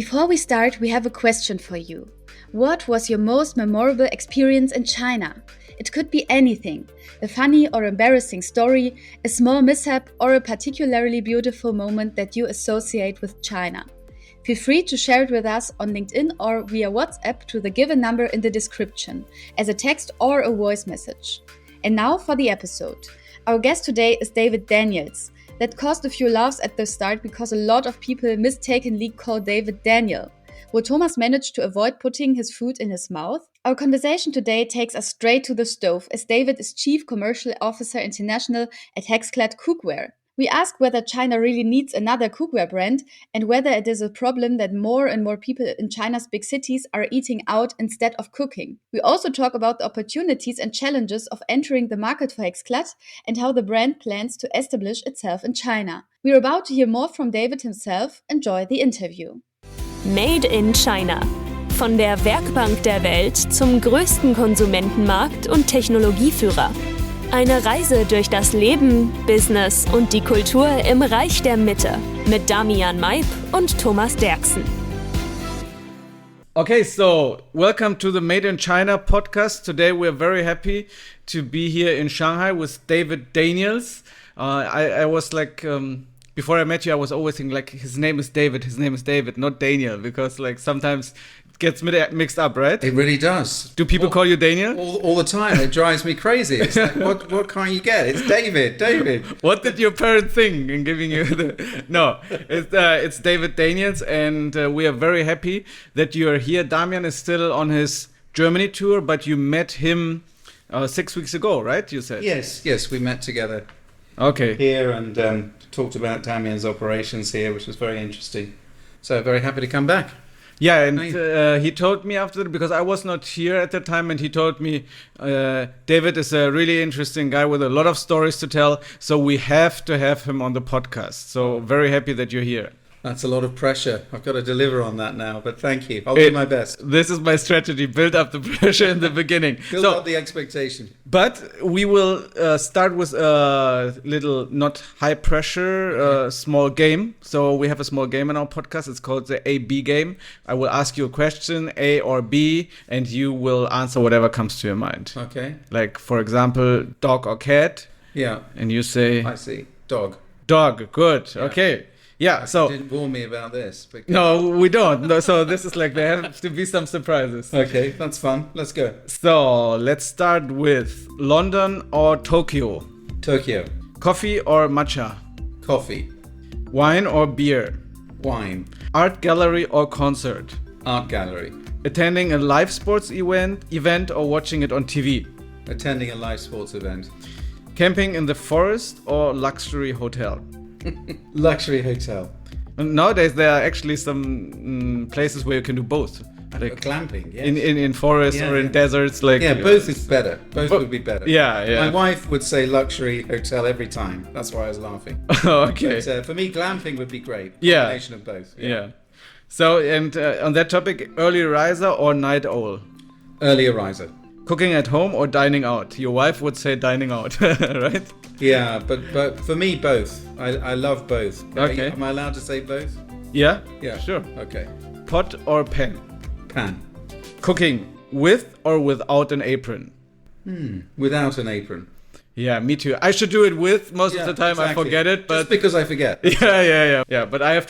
Before we start, we have a question for you. What was your most memorable experience in China? It could be anything, a funny or embarrassing story, a small mishap, or a particularly beautiful moment that you associate with China. Feel free to share it with us on LinkedIn or via WhatsApp to the given number in the description, as a text or a voice message. And now for the episode. Our guest today is David Daniels. That caused a few laughs at the start because a lot of people mistakenly call David Daniel. Will Thomas manage to avoid putting his food in his mouth? Our conversation today takes us straight to the stove, as David is Chief Commercial Officer International at Hexclad Cookware. We ask whether China really needs another cookware brand and whether it is a problem that more and more people in China's big cities are eating out instead of cooking. We also talk about the opportunities and challenges of entering the market for Hexclad and how the brand plans to establish itself in China. We're about to hear more from David himself. Enjoy the interview. Made in China. Von der Werkbank der Welt zum größten Konsumentenmarkt und Technologieführer. Eine Reise durch das Leben, Business und die Kultur im Reich der Mitte mit Damian Maib und Thomas Derksen. Okay, so welcome to the Made in China podcast. Today we're very happy to be here in Shanghai with David Daniels. I was like, before I met you, I was always thinking like his name is David, not Daniel, because like sometimes it gets mixed up, right? It really does. Do people call you Daniel? All the time. It drives me crazy. It's like, what can't you get? It's David. What did your parents think in giving you the... No, it's David Daniels, and we are very happy that you are here. Damian is still on his Germany tour, but you met him 6 weeks ago, right? You said. Yes, we met together. Okay. Here and talked about Damian's operations here, which was very interesting. So very happy to come back. Yeah, and he told me after, because I was not here at the time, and he told me David is a really interesting guy with a lot of stories to tell, so we have to have him on the podcast. So very happy that you're here. That's a lot of pressure. I've got to deliver on that now, but thank you. I'll do my best. This is my strategy, build up the pressure in the beginning. Build up the expectation. But we will start with a little, not high pressure, small game. So we have a small game in our podcast. It's called the A-B game. I will ask you a question, A or B, and you will answer whatever comes to your mind. Okay. Like, for example, dog or cat. Yeah. And you say... I see. Dog. Dog, good. Yeah. Okay. Yeah, so... You didn't warn me about this. No, we don't. No, so this is like, there have to be some surprises. Okay, that's fun. Let's go. So, let's start with London or Tokyo? Tokyo. Coffee or matcha? Coffee. Wine or beer? Wine. Art gallery or concert? Art gallery. Attending a live sports event or watching it on TV? Attending a live sports event. Camping in the forest or luxury hotel? Luxury hotel. And nowadays there are actually some places where you can do both. Like glamping, yes. In forests or in deserts. Like both is better. Both would be better. Yeah. My wife would say luxury hotel every time. That's why I was laughing. Okay. But, for me, glamping would be great. Yeah. Combination of both. Yeah. So, and on that topic, early riser or night owl? Early riser. Cooking at home or dining out? Your wife would say dining out, right? Yeah, but for me, both. I love both. Okay. Am I allowed to say both? Yeah? Yeah. Sure. Okay. Pot or pan? Pan. Cooking with or without an apron? Without an apron. Yeah, me too. I should do it with. Most of the time exactly. I forget it, but just because I forget. Yeah. But I have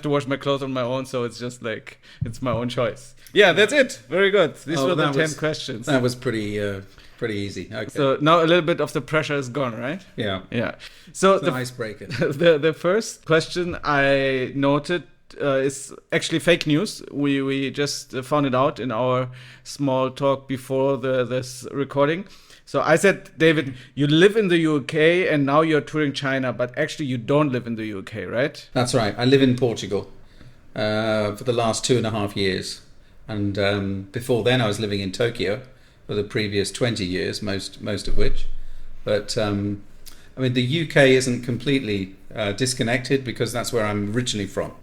to wash my clothes on my own, so it's just like it's my own choice. Yeah, that's it. Very good. These were the 10 questions. That was pretty easy. Okay. So now a little bit of the pressure is gone, right? Yeah. Yeah. So it's an icebreaker. The first question I noted is actually fake news. We just found it out in our small talk before this recording. So I said, David, you live in the UK and now you're touring China, but actually you don't live in the UK, right? That's right. I live in Portugal for the last 2.5 years. And before then I was living in Tokyo for the previous 20 years, most of which. But I mean, the UK isn't completely disconnected because that's where I'm originally from.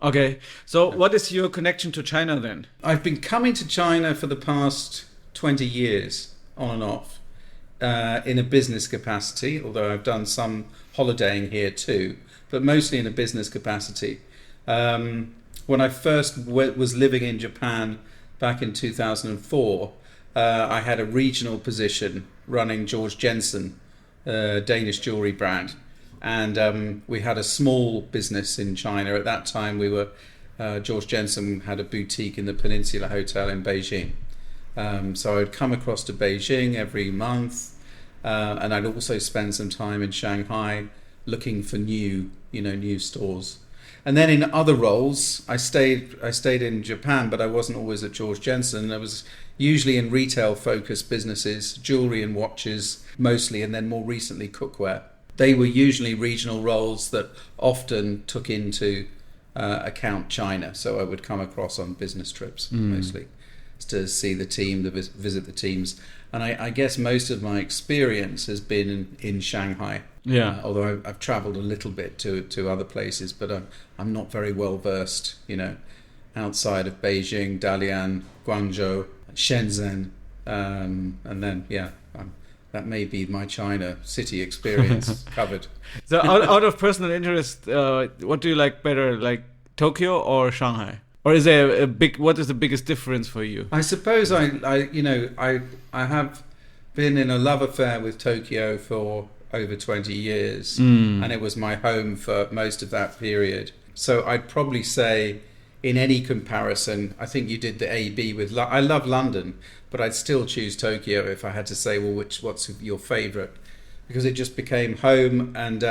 Okay. So what is your connection to China then? I've been coming to China for the past 20 years, on and off. In a business capacity, although I've done some holidaying here too, but mostly in a business capacity. when I first was living in Japan back in 2004, I had a regional position running George Jensen, Danish jewelry brand. And we had a small business in China. At that time, George Jensen had a boutique in the Peninsula Hotel in Beijing. So I'd come across to Beijing every month, and I'd also spend some time in Shanghai looking for new stores. And then in other roles, I stayed in Japan, but I wasn't always at George Jensen. I was usually in retail-focused businesses, jewelry and watches mostly, and then more recently cookware. They were usually regional roles that often took into account China. So I would come across on business trips mostly to see the team, to visit the teams. And I guess most of my experience has been in Shanghai. Yeah. Although I've traveled a little bit to other places, but I'm not very well versed, outside of Beijing, Dalian, Guangzhou, Shenzhen, and then, that may be my China city experience covered. So out of personal interest, what do you like better, like Tokyo or Shanghai? Or is there what is the biggest difference for you? I suppose I have been in a love affair with Tokyo for over 20 years, and it was my home for most of that period. So I'd probably say, in any comparison, I think you did the A/B with. I love London, but I'd still choose Tokyo if I had to say, well, what's your favourite? Because it just became home, and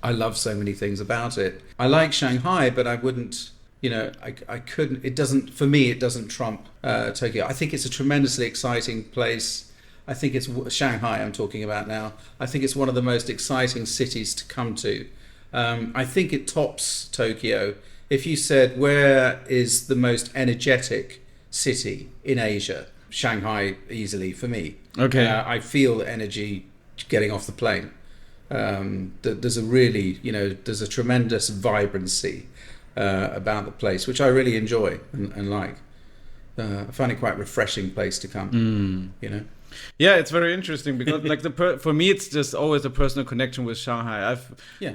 I love so many things about it. I like Shanghai, but I wouldn't. I couldn't. It doesn't. For me, it doesn't trump Tokyo. I think it's a tremendously exciting place. I think it's Shanghai I'm talking about now. I think it's one of the most exciting cities to come to. I think it tops Tokyo. If you said, where is the most energetic city in Asia? Shanghai, easily for me. Okay. I feel the energy getting off the plane. There's a tremendous vibrancy about the place, which I really enjoy and like. I find it quite a refreshing place to come, Yeah, it's very interesting because for me, it's just always a personal connection with Shanghai.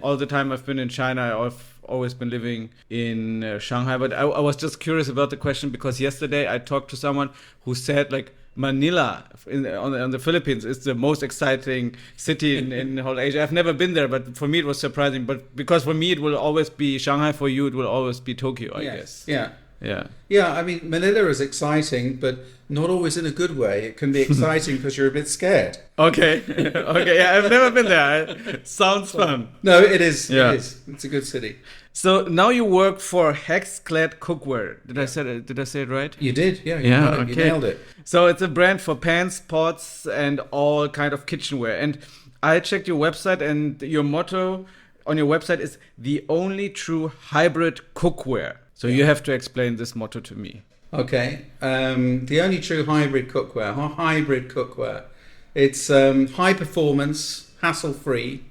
All the time I've been in China, I've always been living in Shanghai. But I was just curious about the question because yesterday I talked to someone who said Manila on the Philippines is the most exciting city in the whole Asia. I've never been there, but for me it was surprising. But because for me it will always be Shanghai, for you it will always be Tokyo, I guess. Yeah, I mean, Manila is exciting, but not always in a good way. It can be exciting because you're a bit scared. Okay. Yeah, I've never been there. Sounds fun. No, it is. Yeah. It is. It's a good city. So now you work for Hexclad Cookware. Did I say it right? You did. Yeah. You nailed it. So it's a brand for pans, pots, and all kind of kitchenware. And I checked your website, and your motto on your website is the only true hybrid cookware. So you have to explain this motto to me. Okay. The only true hybrid cookware. It's high performance, hassle-free.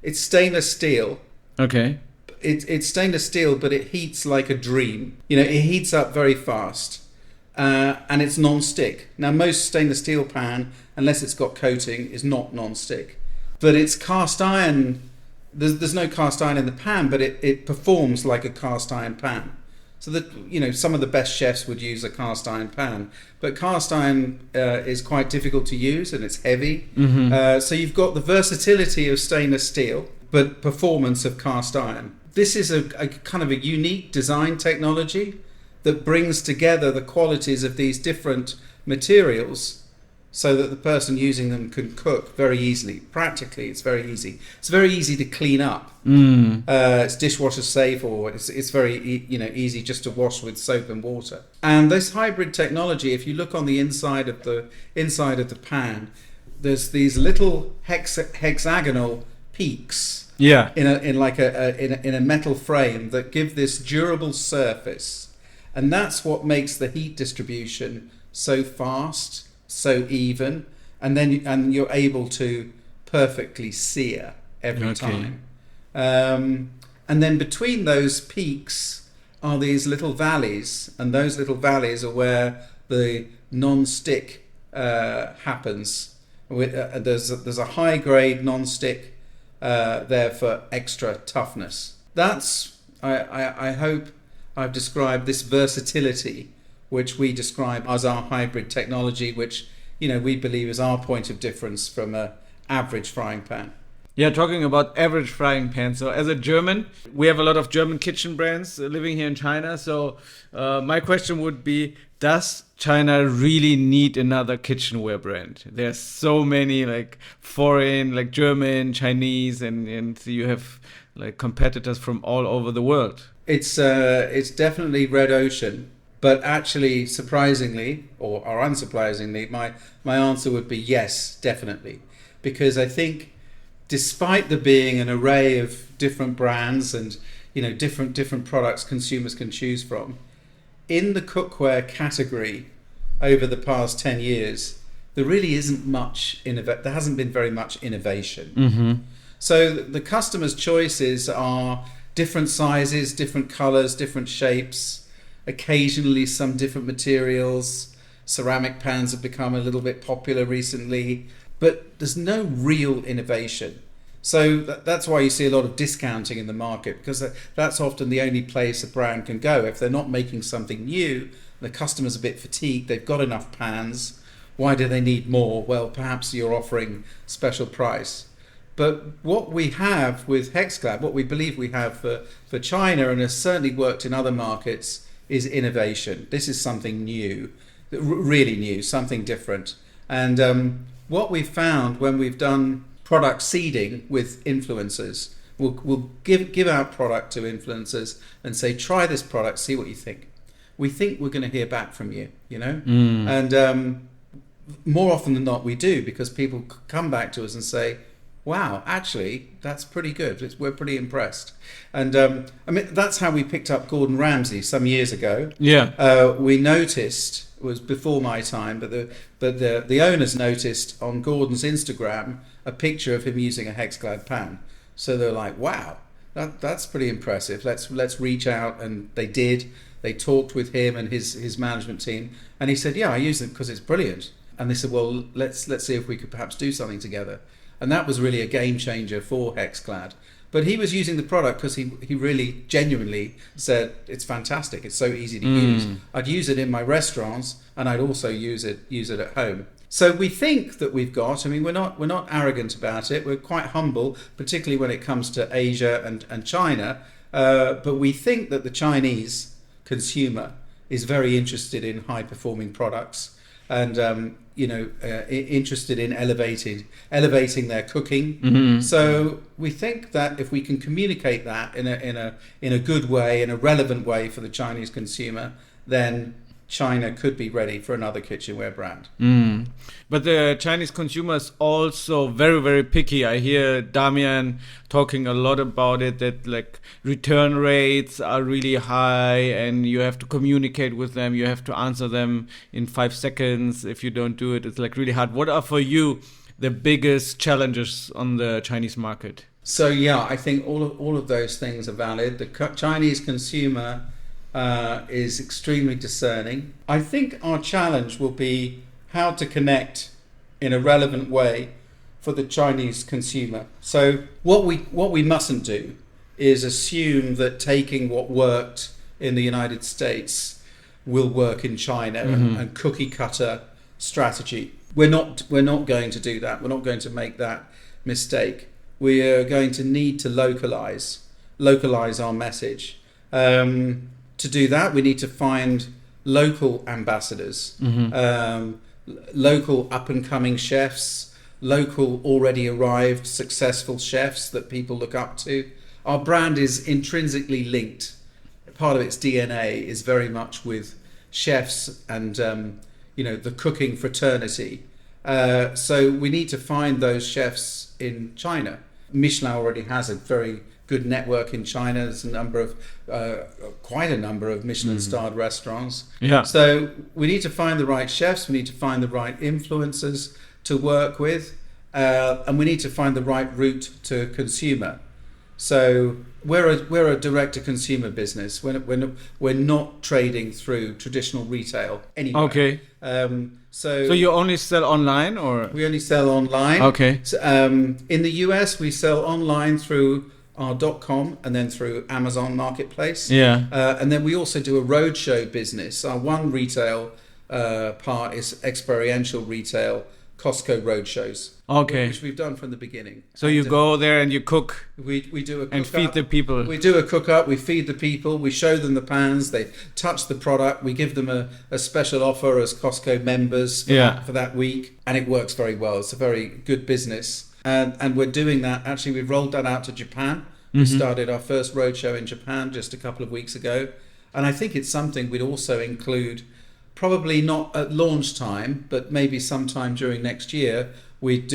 It's stainless steel. Okay. It's stainless steel, but it heats like a dream. It heats up very fast. And it's non-stick. Now, most stainless steel pan, unless it's got coating, is not non-stick. But it's cast iron. There's no cast iron in the pan, but it performs like a cast iron pan. So that some of the best chefs would use a cast iron pan, but cast iron is quite difficult to use and it's heavy. Mm-hmm. So you've got the versatility of stainless steel, but performance of cast iron. This is a kind of a unique design technology that brings together the qualities of these different materials so that the person using them can cook very easily. Practically, it's very easy. It's very easy to clean up. It's dishwasher safe, or it's very easy just to wash with soap and water. And this hybrid technology, if you look on the inside of the pan, there's these little hexagonal peaks. Yeah. In a metal frame that give this durable surface, and that's what makes the heat distribution so fast, so even, and you're able to perfectly sear every time. And then between those peaks are these little valleys, and those little valleys are where the non-stick happens. There's a high grade non-stick there for extra toughness. That's I hope I've described this versatility, which we describe as our hybrid technology, which, we believe is our point of difference from an average frying pan. Yeah, talking about average frying pan. So as a German, we have a lot of German kitchen brands living here in China. So my question would be, does China really need another kitchenware brand? There's so many like foreign, like German, Chinese, and you have like competitors from all over the world. It's definitely red ocean. But actually, surprisingly, or unsurprisingly, my answer would be yes, definitely. Because I think despite there being an array of different brands and different products consumers can choose from, in the cookware category over the past 10 years, there really isn't much there hasn't been very much innovation. Mm-hmm. So the customer's choices are different sizes, different colors, different shapes, occasionally some different materials. Ceramic pans have become a little bit popular recently, but there's no real innovation. So that's why you see a lot of discounting in the market, because that's often the only place a brand can go. If they're not making something new, the customer's a bit fatigued, they've got enough pans, why do they need more? Well, perhaps you're offering special price. But what we have with Hexclad, what we believe we have for China, and has certainly worked in other markets, is innovation. This is something new, really new, something different. And what we've found when we've done product seeding with influencers, we'll give our product to influencers and say, try this product, see what you think. We think we're going to hear back from you, And more often than not we do, because people come back to us and say, wow, actually, that's pretty good. We're pretty impressed. And that's how we picked up Gordon Ramsay some years ago. Yeah. We noticed, it was before my time, but the owners noticed on Gordon's Instagram a picture of him using a Hexclad pan. So they're like, wow, that's pretty impressive. Let's reach out, and they did. They talked with him and his management team, and he said, yeah, I use it because it's brilliant. And they said, well, let's see if we could perhaps do something together. And that was really a game changer for Hexclad. But he was using the product because he really genuinely said, it's fantastic, it's so easy to use. I'd use it in my restaurants, and I'd also use it at home. So we think that we've got, we're not arrogant about it, we're quite humble, particularly when it comes to Asia and China, but we think that the Chinese consumer is very interested in high performing products, and interested in elevating their cooking. Mm-hmm. So we think that if we can communicate that in a good way, in a relevant way for the Chinese consumer, then China could be ready for another kitchenware brand. But the Chinese consumer is also very, very picky. I hear Damian talking a lot about it, that like return rates are really high and you have to communicate with them. You have to answer them in 5 seconds. If you don't do it, it's like really hard. What are for you the biggest challenges on the Chinese market? So yeah, I think all of those things are valid. The Chinese consumer is extremely discerning. I think our challenge will be how to connect in a relevant way for the Chinese consumer. So what we mustn't do is assume that taking what worked in the United States will work in China, and cookie cutter strategy. We're not going to do that. We're not going to make that mistake. We are going to need to localize our message. To do that, we need to find local ambassadors, local up-and-coming chefs, local already arrived successful chefs that people look up to. Our brand is intrinsically linked. Part of its DNA is very much with chefs and the cooking fraternity. So we need to find those chefs in China. Michelin already has a very good network in China. There's quite a number of Michelin-starred restaurants. Yeah. So we need to find the right chefs. We need to find the right influencers to work with, and we need to find the right route to consumer. So we're a direct-to-consumer business. We're not trading through traditional retail anyway. Okay. So you only sell online, or? We only sell online. Okay. So, in the US, we sell online through our .com and then through Amazon Marketplace. Yeah. And then we also do a roadshow business. Our one retail part is experiential retail, Costco roadshows. Okay. Which we've done from the beginning. So you go there and you cook. We do a cook and feed the people. We do a cook up. We feed the people. We show them the pans. They touch the product. We give them a special offer as Costco members for that week, and it works very well. It's a very good business. And we're doing that. Actually, we rolled that out to Japan. We started our first roadshow in Japan just a couple of weeks ago. And I think it's something we'd also include, probably not at launch time, but maybe sometime during next year, we'd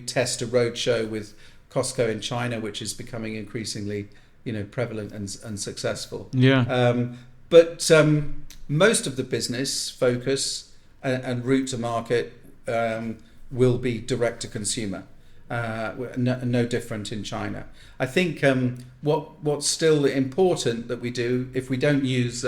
test a roadshow with Costco in China, which is becoming increasingly, prevalent and successful. Yeah. But most of the business focus and route to market will be direct to consumer. No different in China. I think what's still important that we do, if we don't use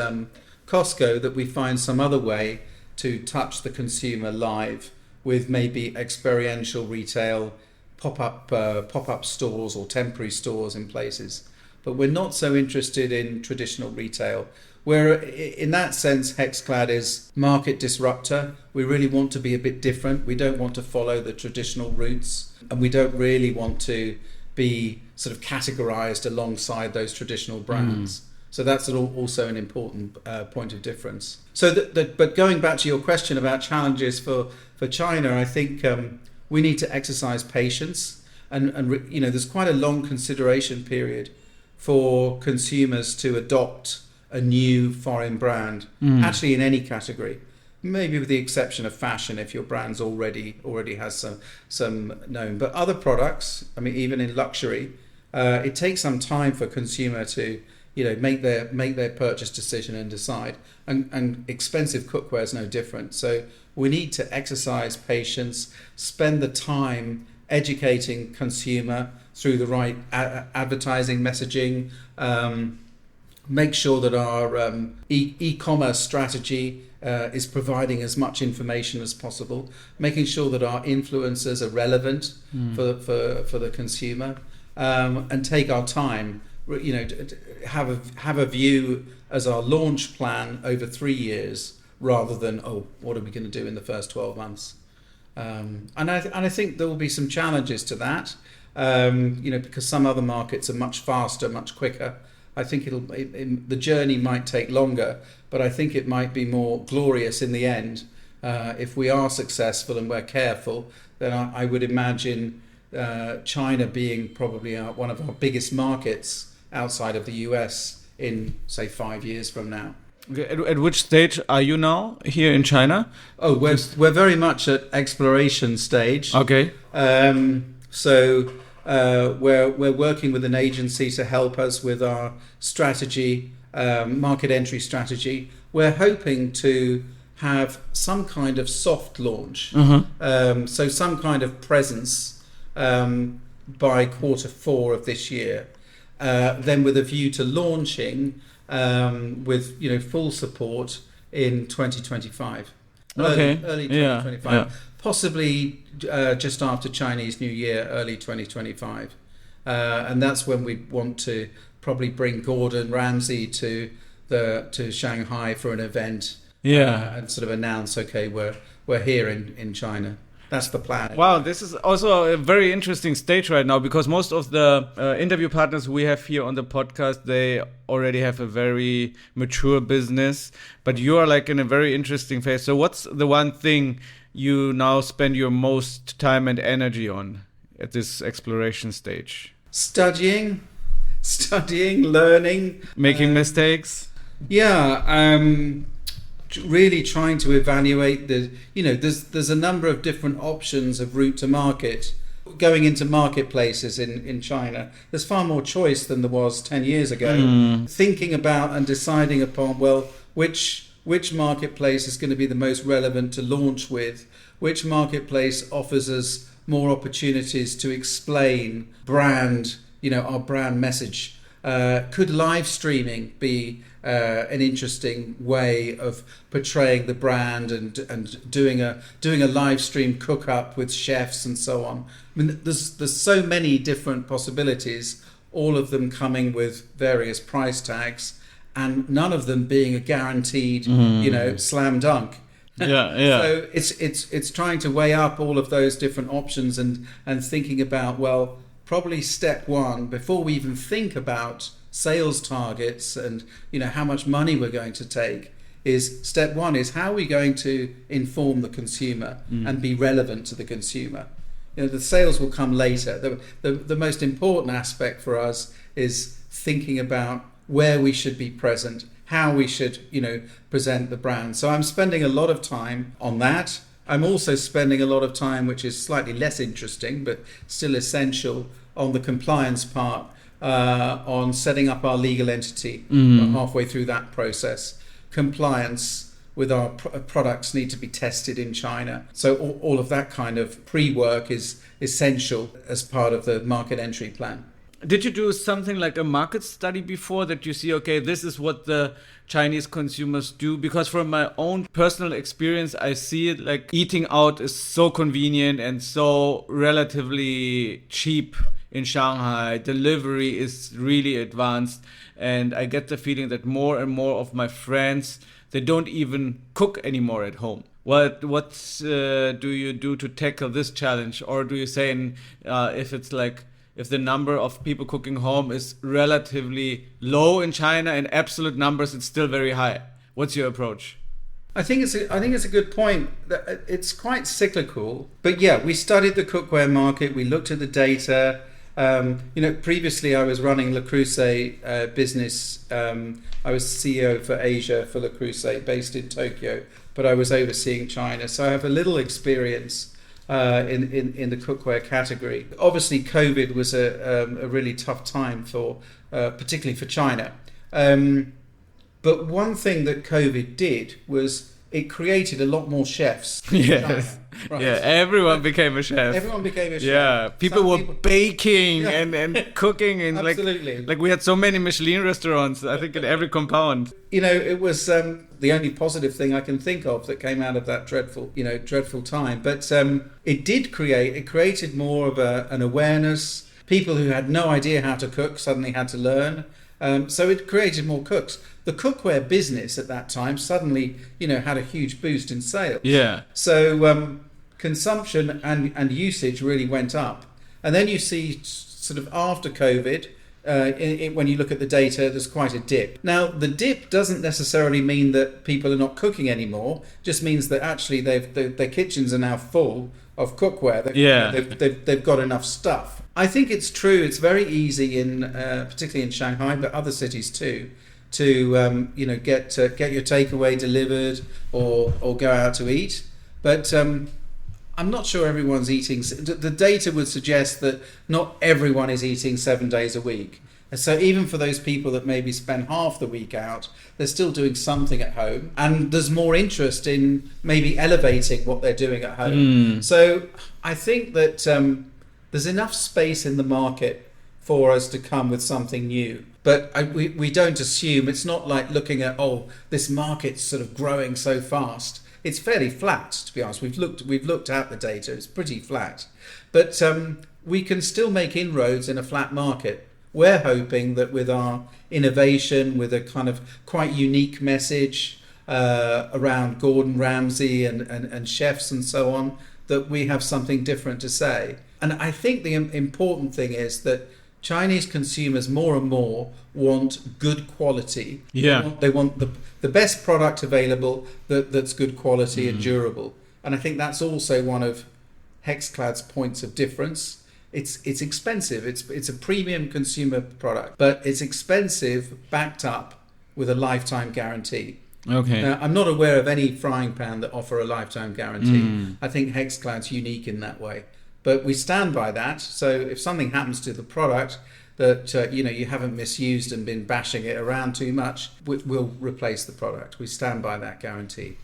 Costco, that we find some other way to touch the consumer live with maybe experiential retail, pop-up stores or temporary stores in places. But we're not so interested in traditional retail. Where in that sense, Hexclad is market disruptor. We really want to be a bit different. We don't want to follow the traditional routes, and we don't really want to be sort of categorized alongside those traditional brands. So that's also an important point of difference. So, but going back to your question about challenges for China, I think we need to exercise patience, and there's quite a long consideration period for consumers to adopt a new foreign brand, actually in any category, maybe with the exception of fashion if your brand's already has some known. But other products, I mean, even in luxury, it takes some time for consumer to make their purchase decision and decide. And expensive cookware is no different. So we need to exercise patience, spend the time educating consumer through the right advertising messaging. Make sure that our e-commerce strategy is providing as much information as possible, making sure that our influencers are relevant for the consumer, and take our time. Have a view as our launch plan over 3 years, rather than what are we going to do in the first 12 months? And I think there will be some challenges to that, because some other markets are much faster, much quicker. I think the journey might take longer, but I think it might be more glorious in the end if we are successful and we're careful. Then I would imagine China being probably one of our biggest markets outside of the US in, say, 5 years from now. At which stage are you now here in China? Oh, we're very much at exploration stage. Okay. So we're working with an agency to help us with our strategy, market entry strategy. We're hoping to have some kind of soft launch, so some kind of presence by quarter 4 of this year. Then with a view to launching with full support in 2025. Okay. Early 2025. Yeah. Possibly just after Chinese New Year, early 2025. And that's when we want to probably bring Gordon Ramsay to Shanghai for an event. And sort of announce, okay, we're here in China. That's the plan. Wow, this is also a very interesting stage right now, because most of the interview partners we have here on the podcast, they already have a very mature business, but you are like in a very interesting phase. So what's the one thing you now spend your most time and energy on at this exploration stage? Studying, learning. Making mistakes? Really trying to evaluate there's a number of different options of route to market. Going into marketplaces in China, there's far more choice than there was 10 years ago. Thinking about and deciding upon, which marketplace is going to be the most relevant to launch with, which marketplace offers us more opportunities to explain brand, our brand message. Could live streaming be an interesting way of portraying the brand and doing a live stream cook up with chefs and so on? I mean, there's so many different possibilities, all of them coming with various price tags, and none of them being a guaranteed, slam dunk. Yeah. So it's trying to weigh up all of those different options and thinking about, well, probably step one, before we even think about sales targets and how much money we're going to take, is step one is how are we going to inform the consumer and be relevant to the consumer. The sales will come later. The most important aspect for us is thinking about where we should be present, how we should present the brand. So I'm spending a lot of time on that. I'm also spending a lot of time, which is slightly less interesting but still essential, on the compliance part, on setting up our legal entity. We're halfway through that process. Compliance with our products need to be tested in China. So all of that kind of pre-work is essential as part of the market entry plan. Did you do something like a market study before that you see, okay, this is what the Chinese consumers do? Because from my own personal experience, I see it like eating out is so convenient and so relatively cheap in Shanghai. Delivery is really advanced. And I get the feeling that more and more of my friends, they don't even cook anymore at home. What do you do to tackle this challenge? Or do you say if the number of people cooking home is relatively low in China, in absolute numbers it's still very high? What's your approach? I think it's a good point. It's quite cyclical, but yeah, we studied the cookware market. We looked at the data. Previously I was running Le Creuset business. I was CEO for Asia for Le Creuset, based in Tokyo, but I was overseeing China, so I have a little experience in the cookware category. Obviously, COVID was a really tough time particularly for China. But one thing that COVID did was it created a lot more chefs. Yes. Right. Yeah, everyone became a chef. Everyone became a chef. Yeah, people were baking and cooking, and absolutely. like we had so many Michelin restaurants, I think, in every compound. It was the only positive thing I can think of that came out of that dreadful time. But it created more of an awareness. People who had no idea how to cook suddenly had to learn. So it created more cooks. The cookware business at that time suddenly, had a huge boost in sales. Yeah. So consumption and usage really went up. And then you see sort of after COVID, when you look at the data, there's quite a dip. Now, the dip doesn't necessarily mean that people are not cooking anymore. It just means that actually their kitchens are now full of cookware. They've got enough stuff. I think it's true. It's very easy particularly in Shanghai, but other cities too, to get your takeaway delivered or go out to eat. But I'm not sure everyone's eating. The data would suggest that not everyone is eating 7 days a week. And so even for those people that maybe spend half the week out, they're still doing something at home. And there's more interest in maybe elevating what they're doing at home. So I think that there's enough space in the market for us to come with something new. But we don't assume, it's not like looking at, this market's sort of growing so fast. It's fairly flat, to be honest. We've looked at the data. It's pretty flat. But we can still make inroads in a flat market. We're hoping that with our innovation, with a kind of quite unique message around Gordon Ramsay and chefs and so on, that we have something different to say. And I think the important thing is that Chinese consumers more and more want good quality. Yeah. They want the best product available that's good quality and durable. And I think that's also one of Hexclad's points of difference. It's expensive. It's a premium consumer product, but it's expensive backed up with a lifetime guarantee. Okay. Now, I'm not aware of any frying pan that offer a lifetime guarantee. I think Hexclad's unique in that way. But we stand by that. So if something happens to the product that you haven't misused and been bashing it around too much, we'll replace the product. We stand by that guarantee.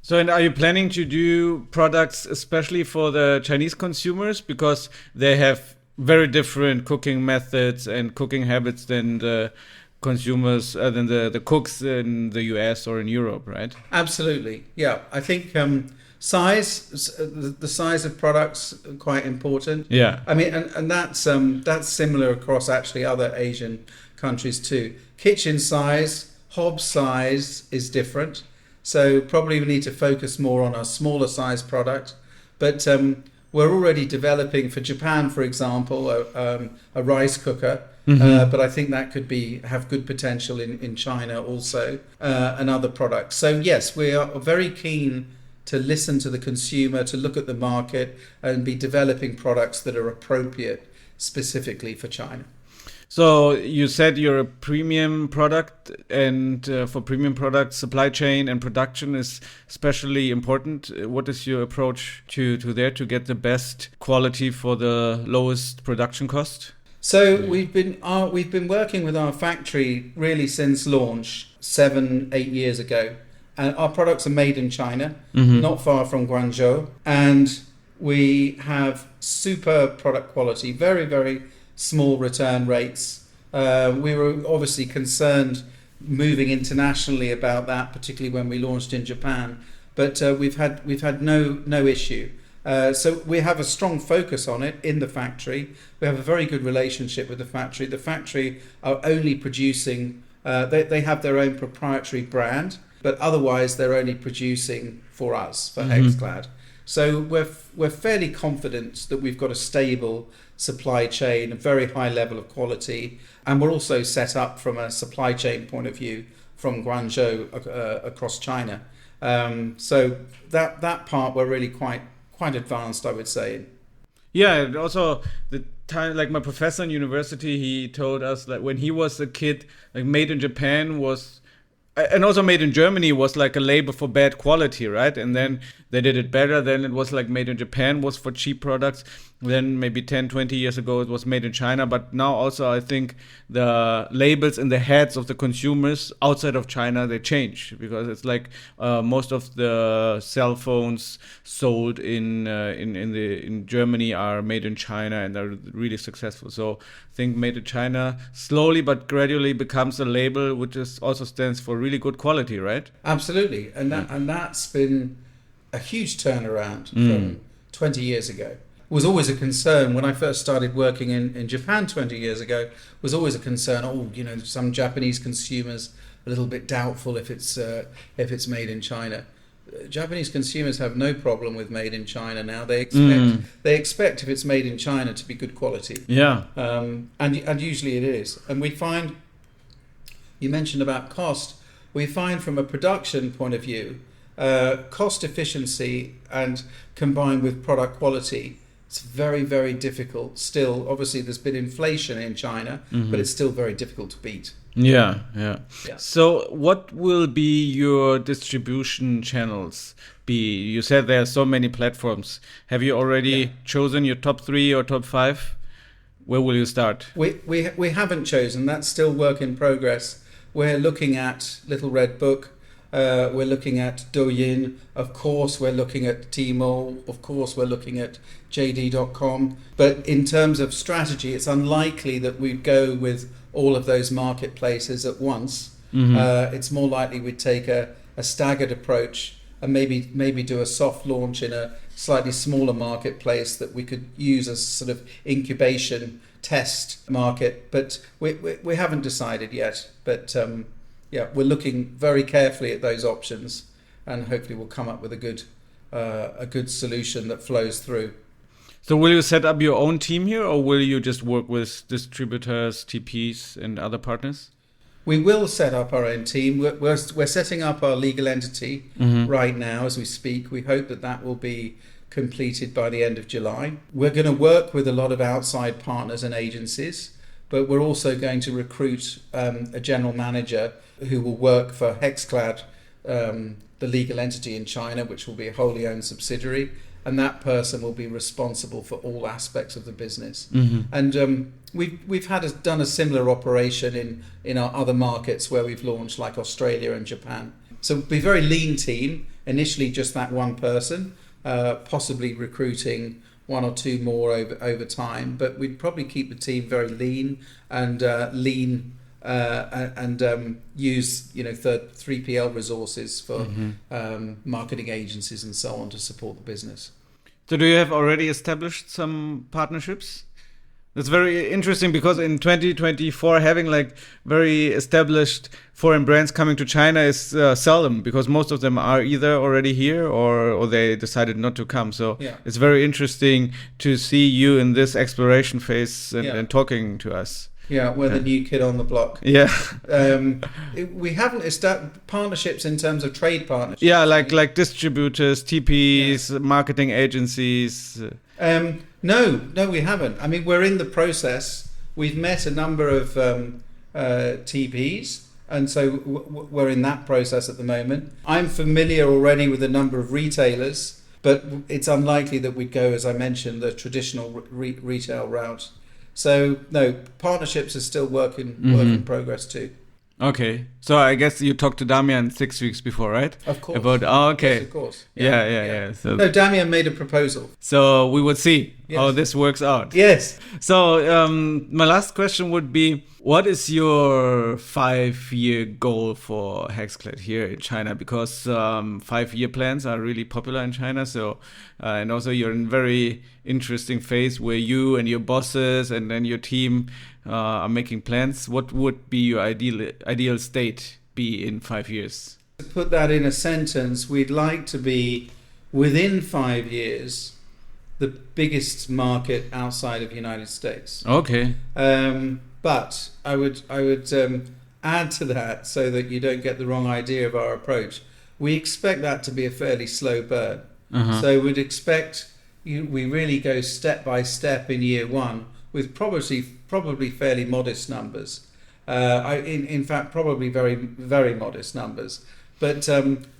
So, and are you planning to do products especially for the Chinese consumers, because they have very different cooking methods and cooking habits than the consumers, than the cooks in the US or in Europe, right? Absolutely, yeah. I think The size of products are quite important. Yeah. I mean, and that's similar across actually other Asian countries too. Kitchen size, hob size is different. So probably we need to focus more on a smaller size product. But we're already developing for Japan, for example, a rice cooker. But I think that could have good potential in China also, and other products. So yes, we are very keen to listen to the consumer, to look at the market and be developing products that are appropriate specifically for China. So you said you're a premium product, and for premium products, supply chain and production is especially important. What is your approach to get the best quality for the lowest production cost? So we've been working with our factory really since launch 7-8 years ago, and our products are made in China, not far from Guangzhou, and we have superb product quality, very, very small return rates. We were obviously concerned moving internationally about that, particularly when we launched in Japan, but we've had no issue. So we have a strong focus on it in the factory. We have a very good relationship with the factory. The factory are only producing, they have their own proprietary brand, but otherwise they're only producing for us, for Hexclad. So we're fairly confident that we've got a stable supply chain, a very high level of quality, and we're also set up from a supply chain point of view from Guangzhou across China. So that part we're really quite advanced, I would say. Yeah, and also the time, like my professor in university, he told us that when he was a kid, like made in Japan was, and also made in Germany was like a label for bad quality, right? And then they did it better. Then it was like made in Japan was for cheap products. Then maybe 10, 20 years ago, it was made in China. But now also I think the labels in the heads of the consumers outside of China, they change, because it's like most of the cell phones sold in Germany are made in China and are really successful. So I think made in China slowly but gradually becomes a label which is also stands for really good quality, right? Absolutely. And that's been a huge turnaround from 20 years ago. Was always a concern when I first started working in Japan 20 years ago. Was always a concern. Some Japanese consumers a little bit doubtful if it's made in China. Japanese consumers have no problem with made in China now. They expect if it's made in China to be good quality. Yeah. And usually it is. And we find, you mentioned about cost. We find from a production point of view, cost efficiency and combined with product quality, it's very, very difficult. Still, obviously, there's been inflation in China, but it's still very difficult to beat. Yeah. So what will be your distribution channels be? You said there are so many platforms. Have you already chosen your top 3 or top 5? Where will you start? We haven't chosen. That's still work in progress. We're looking at Little Red Book. We're looking at Douyin. Of course, we're looking at Tmall. Of course, we're looking at JD.com. But in terms of strategy, it's unlikely that we'd go with all of those marketplaces at once. It's more likely we'd take a staggered approach and maybe do a soft launch in a slightly smaller marketplace that we could use as sort of incubation test market. But we haven't decided yet. But we're looking very carefully at those options, and hopefully we'll come up with a good solution that flows through. So will you set up your own team here, or will you just work with distributors, TPs, and other partners? We will set up our own team. We're setting up our legal entity right now as we speak. We hope that will be completed by the end of July. We're going to work with a lot of outside partners and agencies, but we're also going to recruit a general manager who will work for Hexclad, the legal entity in China, which will be a wholly owned subsidiary, and that person will be responsible for all aspects of the business. And we've done a similar operation in our other markets where we've launched, like Australia and Japan. So it'll be a very lean team, initially just that one person, possibly recruiting 1 or 2 more over time, but we'd probably keep the team very lean and lean and use 3PL resources for marketing agencies and so on to support the business. So do you have already established some partnerships? That's very interesting because in 2024, having like very established foreign brands coming to China is seldom, because most of them are either already here or they decided not to come. So it's very interesting to see you in this exploration phase and talking to us. Yeah, we're the new kid on the block. Yeah. We haven't established partnerships in terms of trade partnerships. Yeah, like distributors, TPs, marketing agencies. No, we haven't. I mean, we're in the process. We've met a number of TPs, and so we're in that process at the moment. I'm familiar already with a number of retailers, but it's unlikely that we'd go, as I mentioned, the traditional retail route. So no, partnerships are still work in progress too. Okay, so I guess you talked to Damian 6 weeks before, right? Of course. Okay. Yes, of course. Yeah. So, no, Damian made a proposal. So we will see how this works out. Yes. So my last question would be, what is your 5-year goal for Hexclad here in China? Because 5-year plans are really popular in China. So and also you're in a very interesting phase where you and your bosses and then your team are making plans. What would be your ideal state be in 5 years? To put that in a sentence, we'd like to be within 5 years the biggest market outside of the United States. Okay. But I would add to that so that you don't get the wrong idea of our approach. We expect that to be a fairly slow burn. So we'd expect we really go step by step in year one with probably fairly modest numbers. In fact, probably very, very modest numbers. But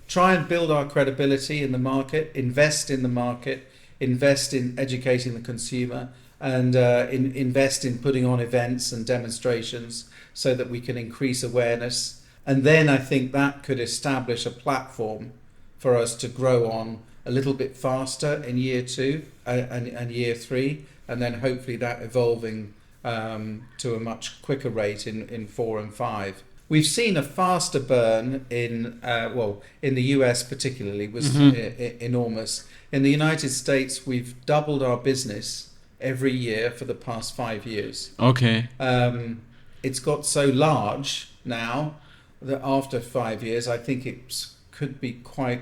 try and build our credibility in the market, invest in the market, invest in educating the consumer, and invest in putting on events and demonstrations so that we can increase awareness. And then I think that could establish a platform for us to grow on a little bit faster in year 2 and year 3, and then hopefully that evolving to a much quicker rate in 4 and 5. We've seen a faster burn in the US particularly was enormous. In the United States, we've doubled our business every year for the past 5 years. Okay. It's got so large now that after 5 years, I think it could be quite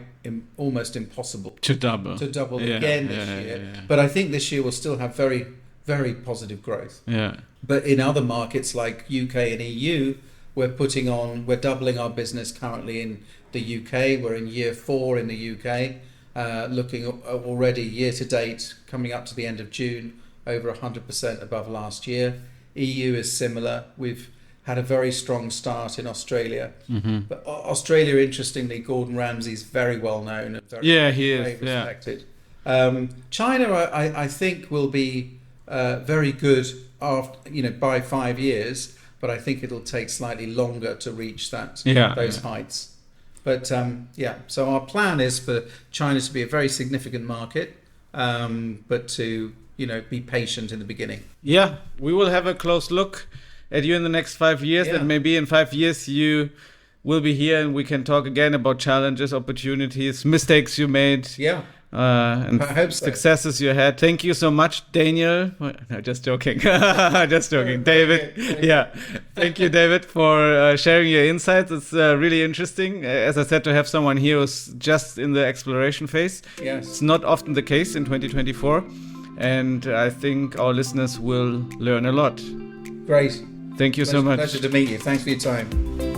almost impossible to double again this year. But I think this year will still have very, very positive growth. Yeah. But in other markets like UK and EU, we're doubling our business currently in the UK. We're in year 4 in the UK, looking already year to date, coming up to the end of June, over 100% above last year. EU is similar. We've had a very strong start in Australia. But Australia, interestingly, Gordon Ramsay is very well known and very respected. China, I think, will be very good after, by 5 years, but I think it'll take slightly longer to reach those heights. But so our plan is for China to be a very significant market, but to be patient in the beginning. Yeah, we will have a close look at you in the next 5 years, and maybe in 5 years you will be here and we can talk again about challenges, opportunities, mistakes you made. Yeah. And I hope so. Successes you had. Thank you so much, Daniel. No, just joking. Just joking. David. Thank you, David, for sharing your insights. It's really interesting. As I said, to have someone here who's just in the exploration phase. Yes. It's not often the case in 2024. And I think our listeners will learn a lot. Great. Thank you so much. Pleasure to meet you. Thanks for your time.